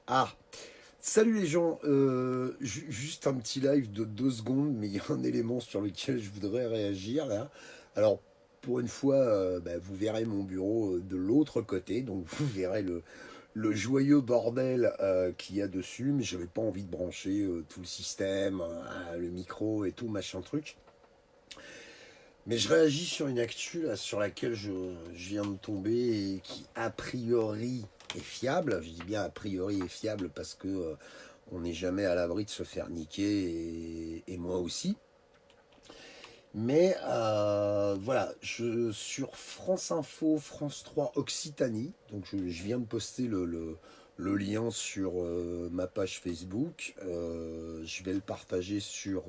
Ah, salut les gens, juste un petit live de 2 secondes, mais il y a un élément sur lequel je voudrais réagir là. Alors, pour une fois, vous verrez mon bureau de l'autre côté, donc vous verrez le joyeux bordel qu'il y a dessus, mais j'avais pas envie de brancher tout le système, le micro et tout, machin truc. Mais je réagis sur une actu là, sur laquelle je viens de tomber et qui a priori est fiable. Je dis bien a priori est fiable parce que on n'est jamais à l'abri de se faire niquer et moi aussi. Mais voilà, sur France Info, France 3 Occitanie, donc je viens de poster le lien sur ma page Facebook. Je vais le partager sur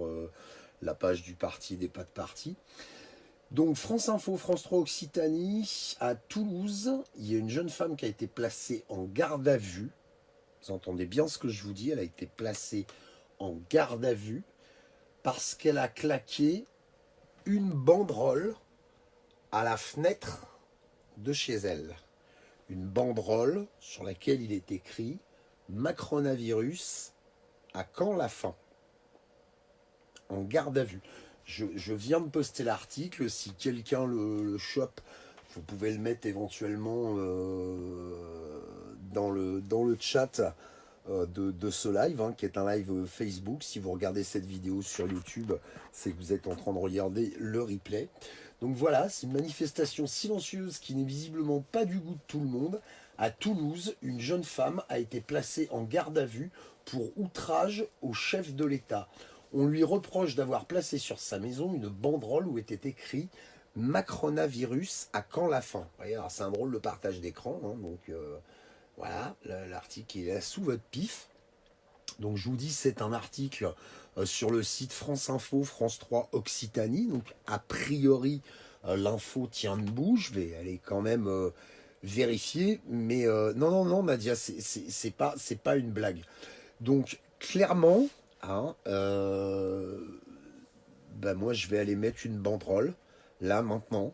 la page du parti des pas de parti. Donc France Info, France 3 Occitanie, à Toulouse, il y a une jeune femme qui a été placée en garde à vue. Vous entendez bien ce que je vous dis, elle a été placée en garde à vue parce qu'elle a claqué une banderole à la fenêtre de chez elle. Une banderole sur laquelle il est écrit Macronavirus, à quand la fin? En garde à vue. Je viens de poster l'article, si quelqu'un le chope, vous pouvez le mettre éventuellement dans le chat de ce live, hein, qui est un live Facebook. Si vous regardez cette vidéo sur YouTube, c'est que vous êtes en train de regarder le replay. Donc voilà, c'est une manifestation silencieuse qui n'est visiblement pas du goût de tout le monde. À Toulouse, une jeune femme a été placée en garde à vue pour outrage au chef de l'État. On lui reproche d'avoir placé sur sa maison une banderole où était écrit Macronavirus, à quand la fin? C'est un drôle de partage d'écran, hein, donc voilà, l'article est là sous votre pif. Donc je vous dis, c'est un article sur le site France Info, France 3 Occitanie. Donc a priori, l'info tient debout. Je vais aller quand même vérifier. Mais non, non, non, Nadia, c'est pas une blague. Donc clairement, hein, moi je vais aller mettre une banderole là maintenant,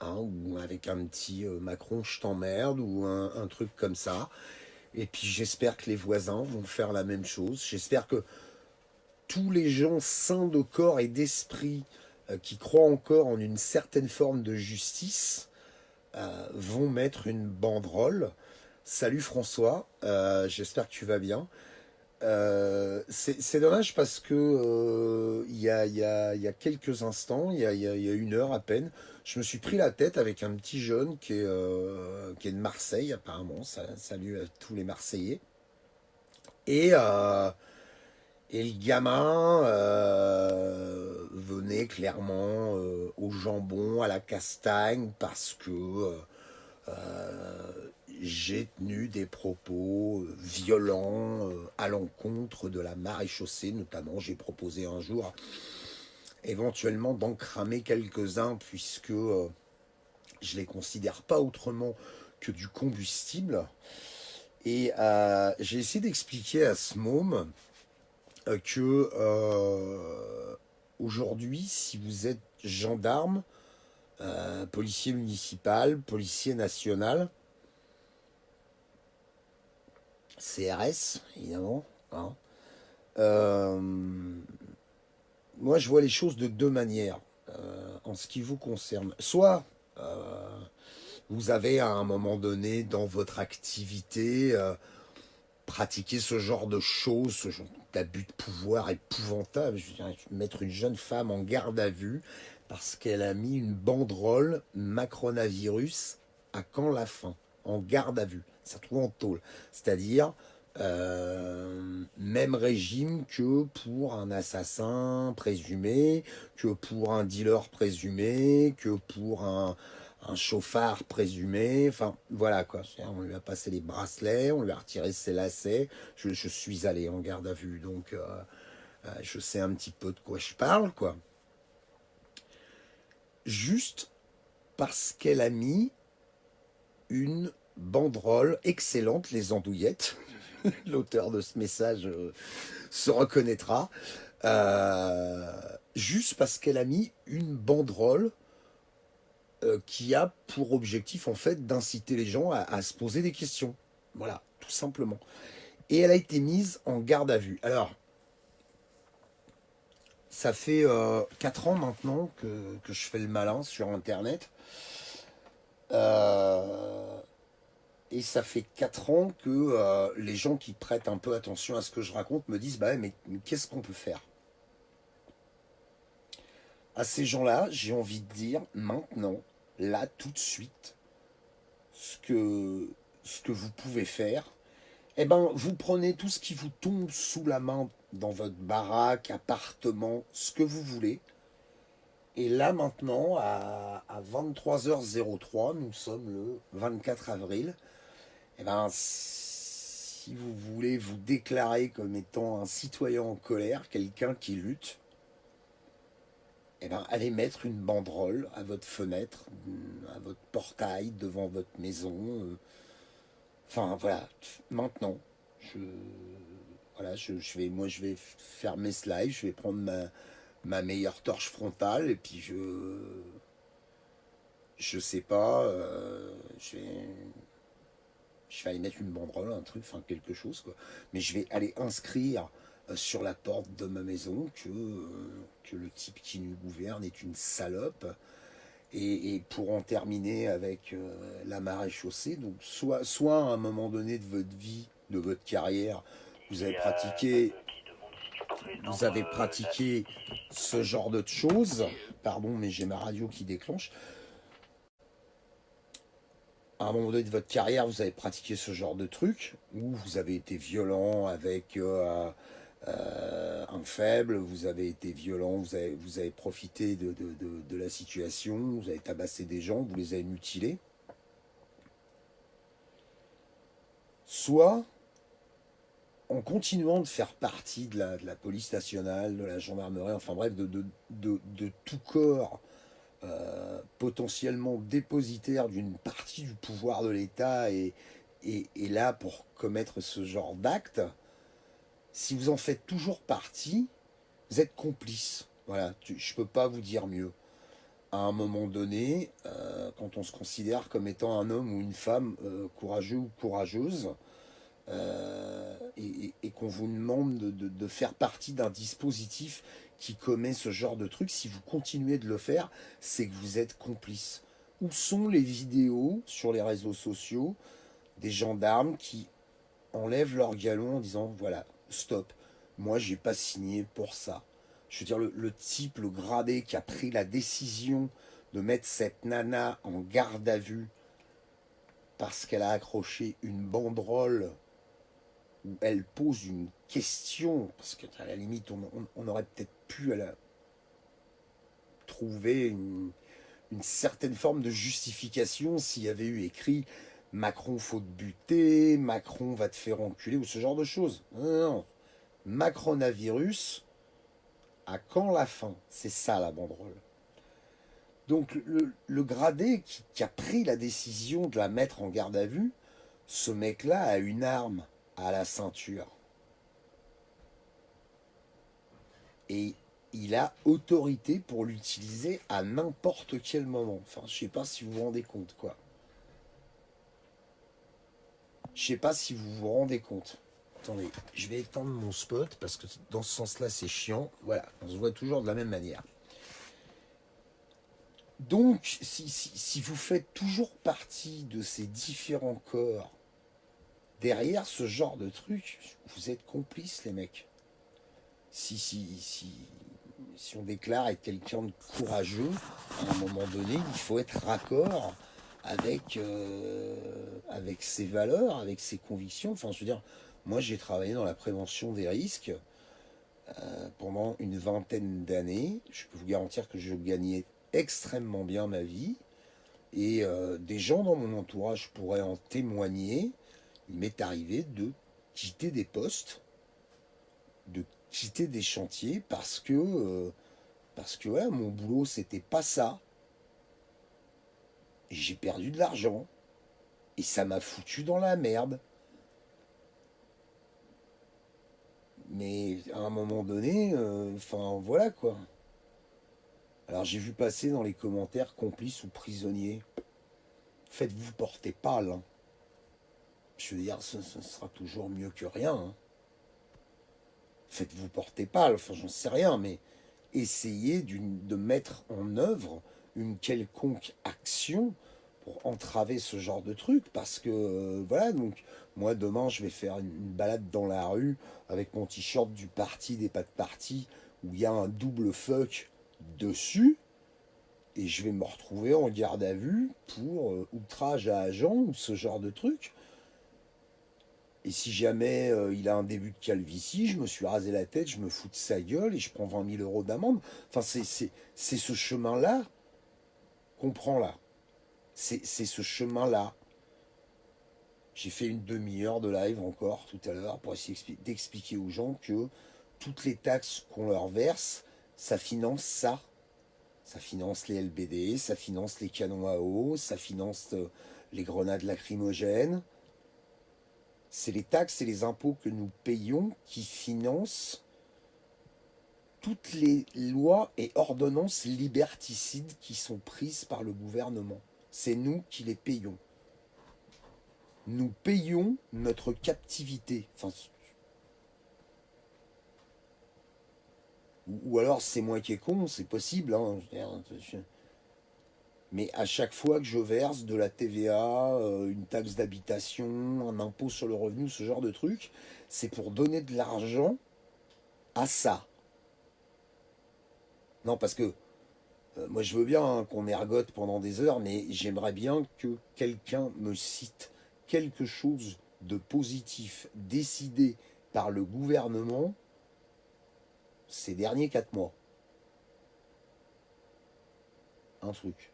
hein, ou avec un petit Macron je t'emmerde ou un truc comme ça. Et puis j'espère que les voisins vont faire la même chose. J'espère que tous les gens sains de corps et d'esprit qui croient encore en une certaine forme de justice vont mettre une banderole. Salut François, j'espère que tu vas bien. C'est dommage parce que il y a quelques instants, il y a 1 heure à peine, je me suis pris la tête avec un petit jeune qui est de Marseille apparemment. Salut à tous les Marseillais. Et, euh, et le gamin venait clairement au jambon, à la castagne, parce que j'ai tenu des propos violents à l'encontre de la maréchaussée, notamment. J'ai proposé un jour éventuellement d'en cramer quelques-uns, puisque je les considère pas autrement que du combustible. Et j'ai essayé d'expliquer à ce môme que aujourd'hui, si vous êtes gendarme, policier municipal, policier national, CRS, évidemment, hein, euh, moi je vois les choses de 2 manières en ce qui vous concerne. Soit vous avez à un moment donné dans votre activité pratiqué ce genre de choses, ce genre d'abus de pouvoir épouvantable. Je veux dire, mettre une jeune femme en garde à vue parce qu'elle a mis une banderole Macronavirus, à quand la fin? En garde à vue, ça trouve en tôle. C'est-à-dire même régime que pour un assassin présumé, que pour un dealer présumé, que pour un chauffard présumé. Enfin, voilà quoi. On lui a passé les bracelets, on lui a retiré ses lacets. Je suis allé en garde à vue, donc je sais un petit peu de quoi je parle, quoi. Juste parce qu'elle a mis une banderole excellente, les andouillettes. L'auteur de ce message se reconnaîtra. Juste parce qu'elle a mis une banderole qui a pour objectif en fait d'inciter les gens à se poser des questions. Voilà, tout simplement. et elle a été mise en garde à vue. Alors, ça fait 4 ans maintenant que je fais le malin sur Internet. Euh, et ça fait 4 ans que les gens qui prêtent un peu attention à ce que je raconte me disent, bah ouais, mais qu'est-ce qu'on peut faire? À ces gens-là, j'ai envie de dire maintenant, là, tout de suite, ce que, ce que vous pouvez faire, eh ben, vous prenez tout ce qui vous tombe sous la main dans votre baraque, appartement, ce que vous voulez. Et là maintenant, à 23h03, nous sommes le 24 avril, eh ben, si vous voulez vous déclarer comme étant un citoyen en colère, quelqu'un qui lutte, eh ben, allez mettre une banderole à votre fenêtre, à votre portail, devant votre maison. Enfin voilà, maintenant, je, voilà, je vais fermer ce live, je vais prendre ma meilleure torche frontale et puis je sais pas, je vais aller mettre une banderole, un truc, enfin quelque chose quoi. Mais je vais aller inscrire sur la porte de ma maison que le type qui nous gouverne est une salope. Et pour en terminer avec la marée chaussée, donc soit à un moment donné de votre vie, de votre carrière, vous avez pratiqué, vous avez pratiqué ce genre de choses, pardon, mais j'ai ma radio qui déclenche. À un moment donné de votre carrière, vous avez pratiqué ce genre de truc, où vous avez été violent avec un faible, vous avez été violent, vous avez profité de la situation, vous avez tabassé des gens, vous les avez mutilés. Soit en continuant de faire partie de la police nationale, de la gendarmerie, enfin bref, de tout corps potentiellement dépositaire d'une partie du pouvoir de l'État et là pour commettre ce genre d'acte, si vous en faites toujours partie, vous êtes complice. Voilà, je peux pas vous dire mieux. À un moment donné, quand on se considère comme étant un homme ou une femme courageux ou courageuse, et qu'on vous demande de faire partie d'un dispositif qui commet ce genre de truc, si vous continuez de le faire, c'est que vous êtes complice. Où sont les vidéos sur les réseaux sociaux des gendarmes qui enlèvent leur galon en disant voilà, stop, moi j'ai pas signé pour ça. Je veux dire, le type, le gradé qui a pris la décision de mettre cette nana en garde à vue parce qu'elle a accroché une banderole où elle pose une question, parce qu'à la limite, on aurait peut-être pu trouver une certaine forme de justification s'il y avait eu écrit Macron faut te buter, Macron va te faire enculer, ou ce genre de choses. Non, non, non. Macronavirus, à quand la fin? C'est ça la banderole. Donc le gradé qui a pris la décision de la mettre en garde à vue, ce mec-là a une arme à la ceinture. Et il a autorité pour l'utiliser à n'importe quel moment. Enfin, je sais pas si vous vous rendez compte, quoi. Je sais pas si vous vous rendez compte. Attendez, je vais étendre mon spot parce que dans ce sens-là, c'est chiant. Voilà, on se voit toujours de la même manière. Donc, si vous faites toujours partie de ces différents corps, derrière ce genre de truc, vous êtes complices, les mecs. Si on déclare être quelqu'un de courageux, à un moment donné, il faut être raccord avec ses valeurs, avec ses convictions. Enfin, je veux dire, moi j'ai travaillé dans la prévention des risques pendant une vingtaine d'années. Je peux vous garantir que je gagnais extrêmement bien ma vie. Et des gens dans mon entourage pourraient en témoigner. Il m'est arrivé de quitter des postes, de quitter des chantiers parce que ouais, mon boulot c'était pas ça. Et j'ai perdu de l'argent. Et ça m'a foutu dans la merde. Mais à un moment donné, enfin voilà quoi. Alors j'ai vu passer dans les commentaires complices ou prisonniers. Faites-vous porter pâle. Hein. je veux dire, ce sera toujours mieux que rien, hein. Faites-vous porter pâle, enfin j'en sais rien, mais essayez de mettre en œuvre une quelconque action pour entraver ce genre de truc, parce que voilà, donc moi demain je vais faire une balade dans la rue avec mon t-shirt du parti des pas de parti où il y a un double fuck dessus, et je vais me retrouver en garde à vue pour outrage à agent ou ce genre de truc. Et si jamais il a un début de calvitie, je me suis rasé la tête, je me fous de sa gueule et je prends 20 000 € d'amende. Enfin, c'est ce chemin-là qu'on prend là. C'est ce chemin-là. J'ai fait une demi-heure de live encore tout à l'heure pour essayer d'expliquer aux gens que toutes les taxes qu'on leur verse, ça finance ça. Ça finance les LBD, ça finance les canons à eau, ça finance les grenades lacrymogènes. C'est les taxes et les impôts que nous payons qui financent toutes les lois et ordonnances liberticides qui sont prises par le gouvernement. C'est nous qui les payons. Nous payons notre captivité. Enfin, ou alors c'est moi qui est con, c'est possible, hein. Mais à chaque fois que je verse de la TVA, une taxe d'habitation, un impôt sur le revenu, ce genre de truc, c'est pour donner de l'argent à ça. Non, parce que moi je veux bien hein, qu'on ergote pendant des heures, mais j'aimerais bien que quelqu'un me cite quelque chose de positif décidé par le gouvernement ces derniers 4 mois. Un truc.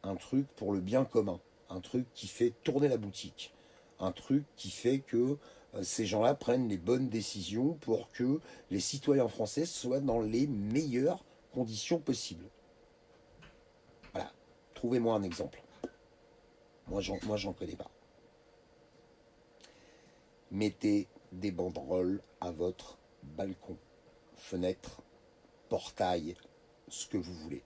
Un truc pour le bien commun. Un truc qui fait tourner la boutique. Un truc qui fait que ces gens-là prennent les bonnes décisions pour que les citoyens français soient dans les meilleures conditions possibles. Voilà. Trouvez-moi un exemple. Moi, j'en connais pas. Mettez des banderoles à votre balcon, fenêtre, portail, ce que vous voulez.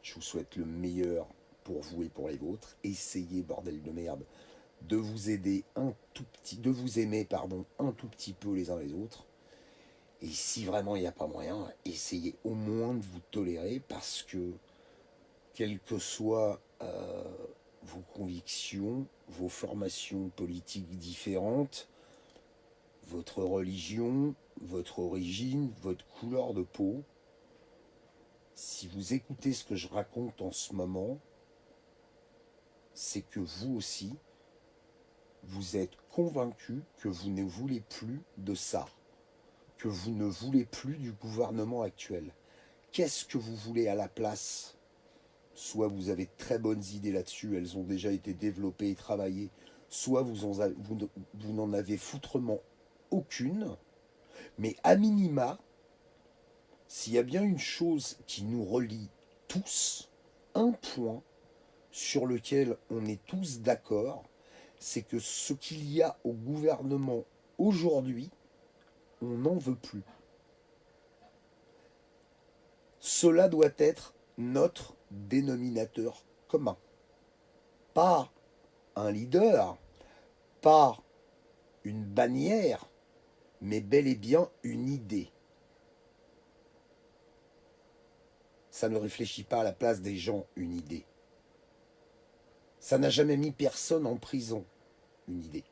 Je vous souhaite le meilleur pour vous et pour les vôtres. Essayez, bordel de merde, de vous aider un tout petit, de vous aimer, pardon, un tout petit peu les uns les autres. Et si vraiment il n'y a pas moyen, essayez au moins de vous tolérer parce que, quelles que soient vos convictions, vos formations politiques différentes, votre religion, votre origine, votre couleur de peau, si vous écoutez ce que je raconte en ce moment, c'est que vous aussi, vous êtes convaincu que vous ne voulez plus de ça, que vous ne voulez plus du gouvernement actuel. Qu'est-ce que vous voulez à la place? Soit vous avez de très bonnes idées là-dessus, elles ont déjà été développées et travaillées, soit vous n'en avez foutrement aucune, mais à minima, s'il y a bien une chose qui nous relie tous, un point sur lequel on est tous d'accord, c'est que ce qu'il y a au gouvernement aujourd'hui, on n'en veut plus. Cela doit être notre dénominateur commun. Pas un leader, pas une bannière, mais bel et bien une idée. Ça ne réfléchit pas à la place des gens, une idée. Ça n'a jamais mis personne en prison, une idée.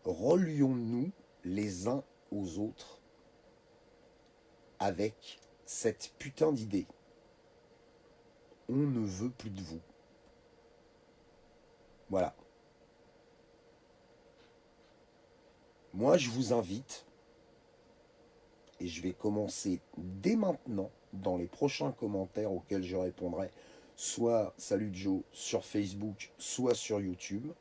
Relions-nous les uns aux autres avec cette putain d'idée. On ne veut plus de vous. Voilà. Moi, je vous invite, et je vais commencer dès maintenant, dans les prochains commentaires auxquels je répondrai, soit Salut Joe sur Facebook, soit sur YouTube.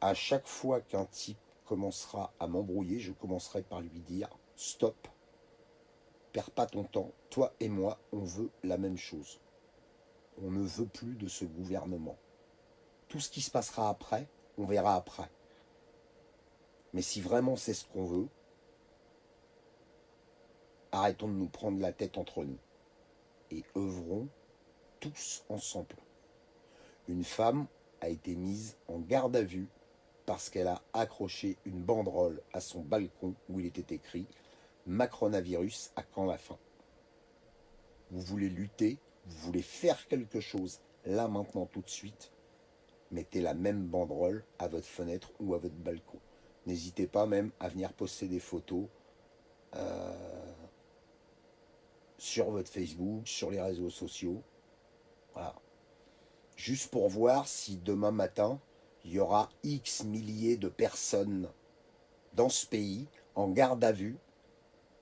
À chaque fois qu'un type commencera à m'embrouiller, je commencerai par lui dire « Stop, perds pas ton temps, toi et moi, on veut la même chose. On ne veut plus de ce gouvernement. Tout ce qui se passera après, on verra après. Mais si vraiment c'est ce qu'on veut, arrêtons de nous prendre la tête entre nous et œuvrons tous ensemble. Une femme a été mise en garde à vue parce qu'elle a accroché une banderole à son balcon où il était écrit Macronavirus à quand la fin. Vous voulez lutter, vous voulez faire quelque chose là maintenant tout de suite, mettez la même banderole à votre fenêtre ou à votre balcon. N'hésitez pas même à venir poster des photos sur votre Facebook, sur les réseaux sociaux. Voilà. Juste pour voir si demain matin, il y aura X milliers de personnes dans ce pays en garde à vue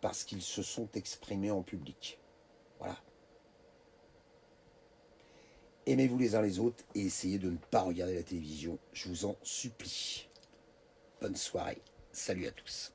parce qu'ils se sont exprimés en public. Voilà. Aimez-vous les uns les autres et essayez de ne pas regarder la télévision. Je vous en supplie. Bonne soirée. Salut à tous.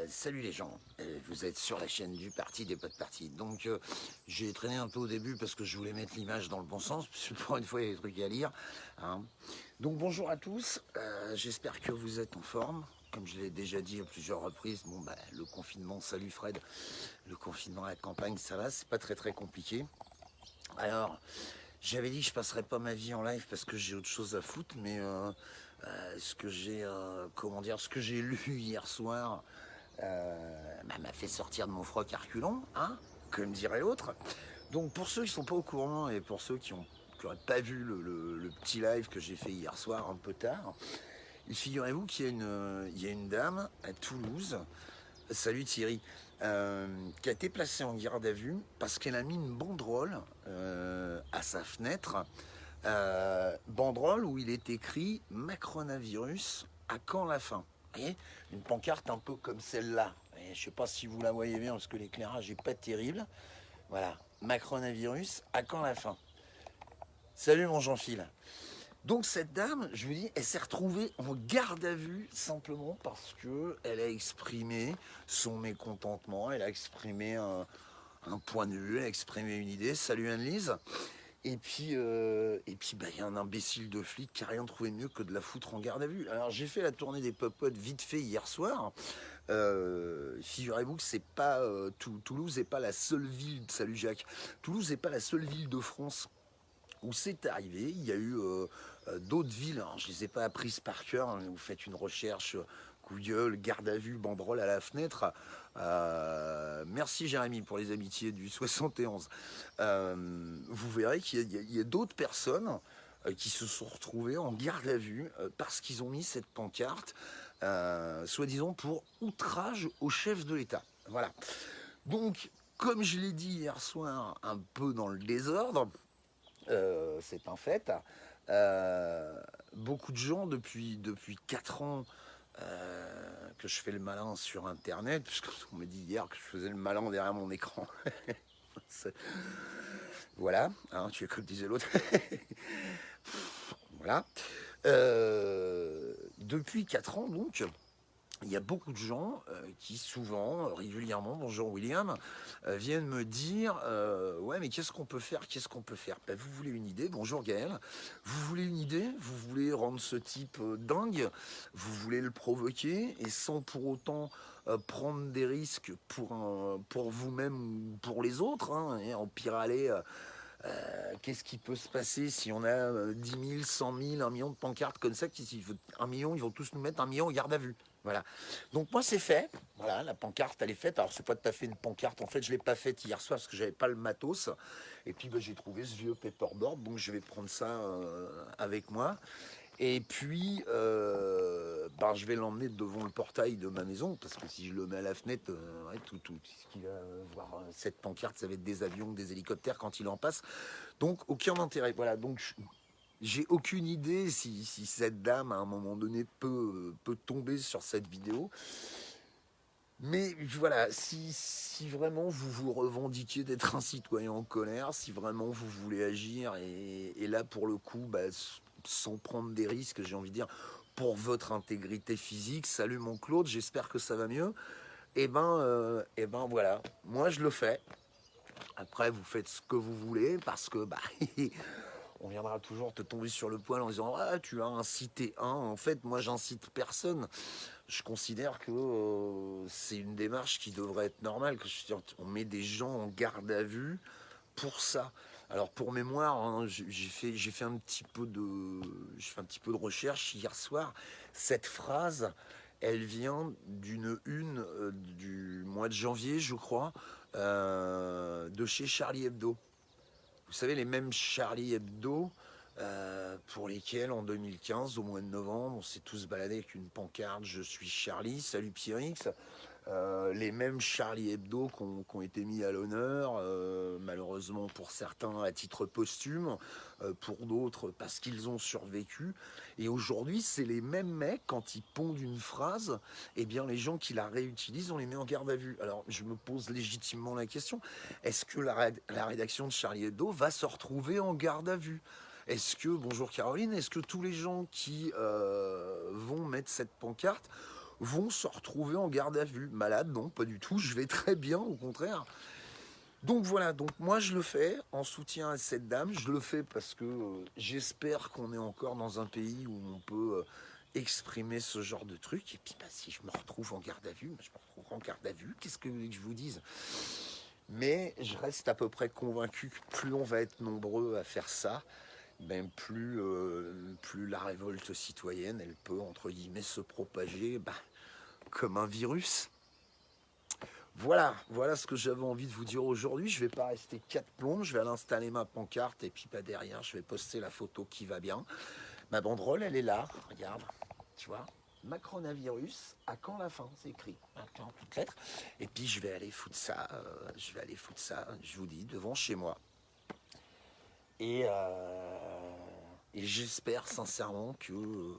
Salut les gens, vous êtes sur la chaîne du parti des potes partis. Donc j'ai traîné un peu au début parce que je voulais mettre l'image dans le bon sens, parce que pour une fois il y a des trucs à lire. Hein. Donc bonjour à tous, j'espère que vous êtes en forme. Comme je l'ai déjà dit à plusieurs reprises, bon bah le confinement, salut Fred, le confinement à la campagne ça va, c'est pas très compliqué. Alors, j'avais dit que je passerais pas ma vie en live parce que j'ai autre chose à foutre, mais ce que j'ai, ce que j'ai lu hier soir m'a fait sortir de mon froc à reculons, hein, comme dirait l'autre. Donc pour ceux qui sont pas au courant et pour ceux qui n'auraient pas vu le petit live que j'ai fait hier soir un peu tard, il figurez-vous qu'il y a une dame à Toulouse, salut Thierry, qui a été placée en garde à vue parce qu'elle a mis une banderole à sa fenêtre, banderole où il est écrit Macronavirus, à quand la fin? Vous voyez, une pancarte un peu comme celle-là. Je ne sais pas si vous la voyez bien parce que l'éclairage n'est pas terrible. Voilà, Macronavirus, à quand la fin? Salut mon Jean-Phil. Donc cette dame, je vous dis, elle s'est retrouvée en garde à vue simplement parce qu'elle a exprimé son mécontentement, elle a exprimé un point de vue, elle a exprimé une idée. Salut Anne-Lise. Et puis, bah, y a un imbécile de flic qui n'a rien trouvé de mieux que de la foutre en garde à vue. Alors j'ai fait la tournée des popotes vite fait hier soir. Figurez-vous que c'est pas Toulouse n'est pas la seule ville. Salut Jacques. Toulouse n'est pas la seule ville de France où c'est arrivé. Il y a eu d'autres villes, alors, je ne les ai pas apprises par cœur, hein, vous faites une recherche, Google, garde à vue, banderole à la fenêtre. Merci Jérémy pour les amitiés du 71. Vous verrez qu'il y a d'autres personnes qui se sont retrouvées en garde à vue parce qu'ils ont mis cette pancarte, soi-disant pour outrage au chef de l'État. Voilà. Donc, comme je l'ai dit hier soir, un peu dans le désordre, c'est un fait. Beaucoup de gens depuis 4 ans que je fais le malin sur internet, puisqu'on m'a dit hier que je faisais le malin derrière mon écran. Voilà, hein, tu es comme disait l'autre. Voilà. Depuis 4 ans donc, il y a beaucoup de gens qui souvent, régulièrement, bonjour William, viennent me dire ouais mais qu'est-ce qu'on peut faire, qu'est-ce qu'on peut faire? Ben, vous voulez une idée, bonjour Gaël, vous voulez une idée, vous voulez rendre ce type dingue, vous voulez le provoquer et sans pour autant prendre des risques pour vous-même ou pour les autres, hein, et en pire aller... qu'est-ce qui peut se passer si on a 10 000, 100 000, 1 million de pancartes comme ça, 1 million, ils vont tous nous mettre 1 million en garde à vue. Voilà. Donc moi c'est fait. Voilà, la pancarte elle est faite. Alors c'est pas tout à fait une pancarte. En fait je l'ai pas faite hier soir parce que j'avais pas le matos. Et puis bah, j'ai trouvé ce vieux paperboard. Donc je vais prendre ça avec moi. Et puis bah, je vais l'emmener devant le portail de ma maison parce que si je le mets à la fenêtre, ouais, tout ce qu'il va voir cette pancarte, ça va être des avions, des hélicoptères quand il en passe. Donc aucun intérêt. Voilà. Donc j'ai aucune idée si cette dame, à un moment donné, peut tomber sur cette vidéo. Mais voilà, si vraiment vous vous revendiquez d'être un citoyen en colère, si vraiment vous voulez agir, et là pour le coup, bah, sans prendre des risques, j'ai envie de dire, pour votre intégrité physique, salut mon Claude, j'espère que ça va mieux, et ben voilà, moi je le fais. Après, vous faites ce que vous voulez, parce que bah, on viendra toujours te tomber sur le poil en disant ah, tu as incité un. En fait, moi, j'incite personne. Je considère que c'est une démarche qui devrait être normale. Que on met des gens en garde à vue pour ça. Alors, pour mémoire, hein, j'ai fait un petit peu de recherche hier soir. Cette phrase, elle vient d'une une du mois de janvier, je crois, de chez Charlie Hebdo. Vous savez, les mêmes Charlie Hebdo pour lesquels, en 2015, au mois de novembre, on s'est tous baladés avec une pancarte « Je suis Charlie, salut Pierrix ». Les mêmes Charlie Hebdo qui ont été mis à l'honneur, malheureusement pour certains à titre posthume, pour d'autres parce qu'ils ont survécu. Et aujourd'hui, c'est les mêmes mecs, quand ils pondent une phrase, eh bien les gens qui la réutilisent, on les met en garde à vue. Alors je me pose légitimement la question, est-ce que la rédaction de Charlie Hebdo va se retrouver en garde à vue ? Est-ce que, bonjour Caroline, est-ce que tous les gens qui vont mettre cette pancarte vont se retrouver en garde à vue? Malade, non, pas du tout, je vais très bien, au contraire. Donc voilà, donc moi je le fais en soutien à cette dame, je le fais parce que j'espère qu'on est encore dans un pays où on peut exprimer ce genre de truc, et puis bah, si je me retrouve en garde à vue, je me retrouve en garde à vue, qu'est-ce que je vous dise? Mais je reste à peu près convaincu que plus on va être nombreux à faire ça, ben plus la révolte citoyenne, elle peut, entre guillemets, se propager comme un virus. Voilà ce que j'avais envie de vous dire aujourd'hui. Je vais pas rester 4 plombes, je vais aller installer ma pancarte, et puis derrière, je vais poster la photo qui va bien. Ma banderole, elle est là, regarde, tu vois. Macronavirus, à quand la fin? C'est écrit en toutes lettres. Et puis je vais aller foutre ça, je vous dis, devant chez moi. Et j'espère sincèrement que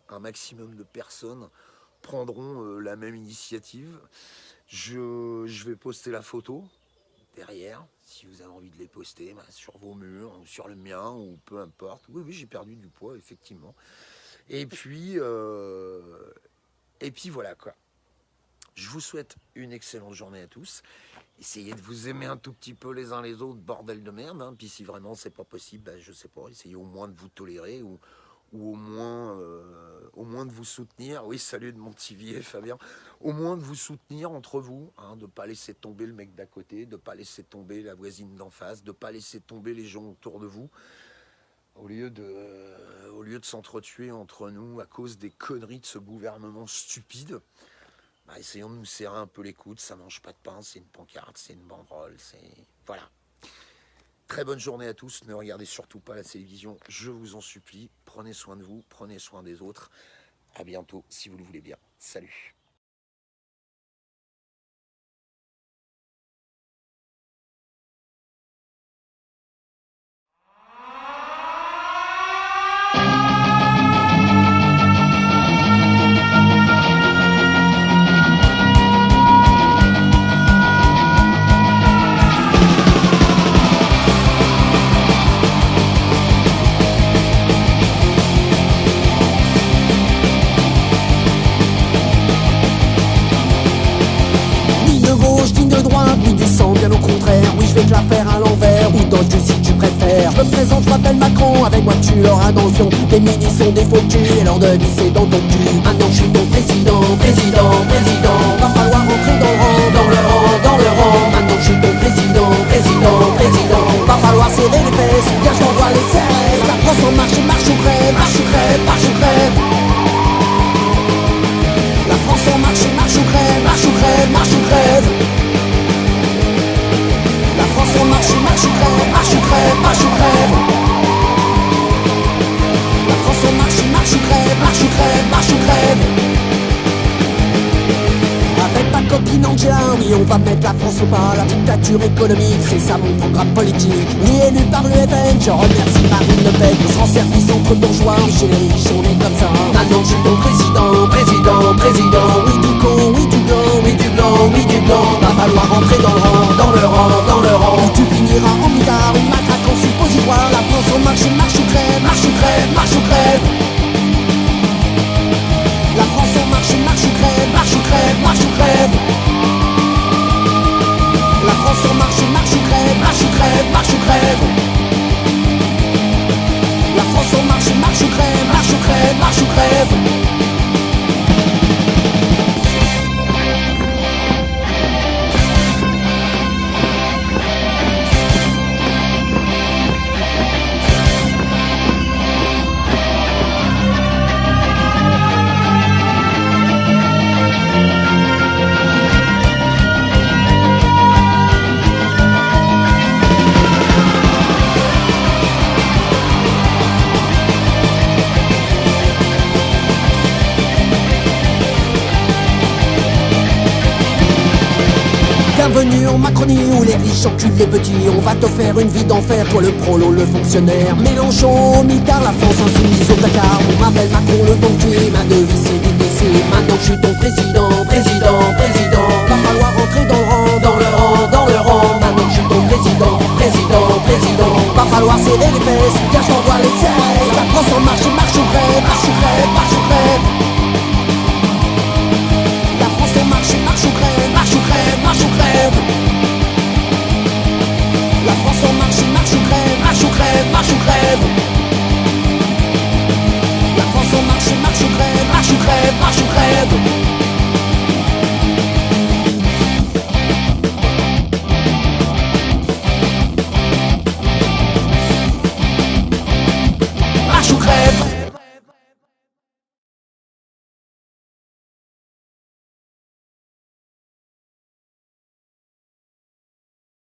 un maximum de personnes prendront la même initiative. Je vais poster la photo derrière, si vous avez envie de les poster, sur vos murs, ou sur le mien, ou peu importe. Oui, j'ai perdu du poids, effectivement. Et puis voilà, quoi. Je vous souhaite une excellente journée à tous. Essayez de vous aimer un tout petit peu les uns les autres, bordel de merde. Puis si vraiment c'est pas possible, je sais pas, essayez au moins de vous tolérer ou au moins de vous soutenir. Oui, salut de Montivier, Fabien. Au moins de vous soutenir entre vous, de pas laisser tomber le mec d'à côté, de pas laisser tomber la voisine d'en face, de pas laisser tomber les gens autour de vous. Au lieu de s'entretuer entre nous à cause des conneries de ce gouvernement stupide, essayons de nous serrer un peu les coudes. Ça mange pas de pain, c'est une pancarte, c'est une banderole, voilà. Très bonne journée à tous, ne regardez surtout pas la télévision, je vous en supplie. Prenez soin de vous, prenez soin des autres. À bientôt, si vous le voulez bien. Salut. Bien au contraire, oui je vais te la faire à l'envers ou dans le si tu préfères. Je me présente, je m'appelle Macron, avec moi tu l'auras dans le fion. Tes minis sont des faux culs et leur demi c'est dans ton cul. Maintenant je suis ton président. Va falloir rentrer dans le rang. Maintenant je suis ton président. Va falloir serrer les fesses, bien je t'envoie les CRS. La France en marche ou crève. La France en marche ou crève. La France en marche ou crève. La France en marche ou crève. Avec ma copine Angela, oui on va mettre la France au pas. La dictature économique, c'est ça mon programme politique. Oui élu par le FN, je remercie Marine Le Pen. On se rend service entre bourgeois, et chez les riches on est comme ça. Maintenant je suis ton président. Oui du con, oui du blanc. envie du blanc. Va falloir rentrer dans le rang, dans le rang, dans le rang. Ou tu finiras en mitard, ou matraque en suppositoire. La France en marche, marche ou crève, marche ou crève, marche ou crève. La France en marche, marche ou crève, marche ou crève, marche ou crève. La France en marche, marche ou crève, marche ou crève, marche ou crève. La France en marche, marche ou crève, marche ou crève, marche ou crève. Bienvenue en Macronie où les riches enculent les petits. On va te faire une vie d'enfer, toi le prolo, le fonctionnaire. Mélenchon, mitard, la France insoumise au placard. On m'appelle Macron le banquier, ma devise c'est DTC. Maintenant je suis ton président, président, président. Va falloir rentrer dans le rang, dans le rang, dans le rang. Maintenant je suis ton président, président, président. Va falloir serrer les fesses, car je t'envoie les 16. La France en marche, marche ou crève, marche ou crève, marche ou crève.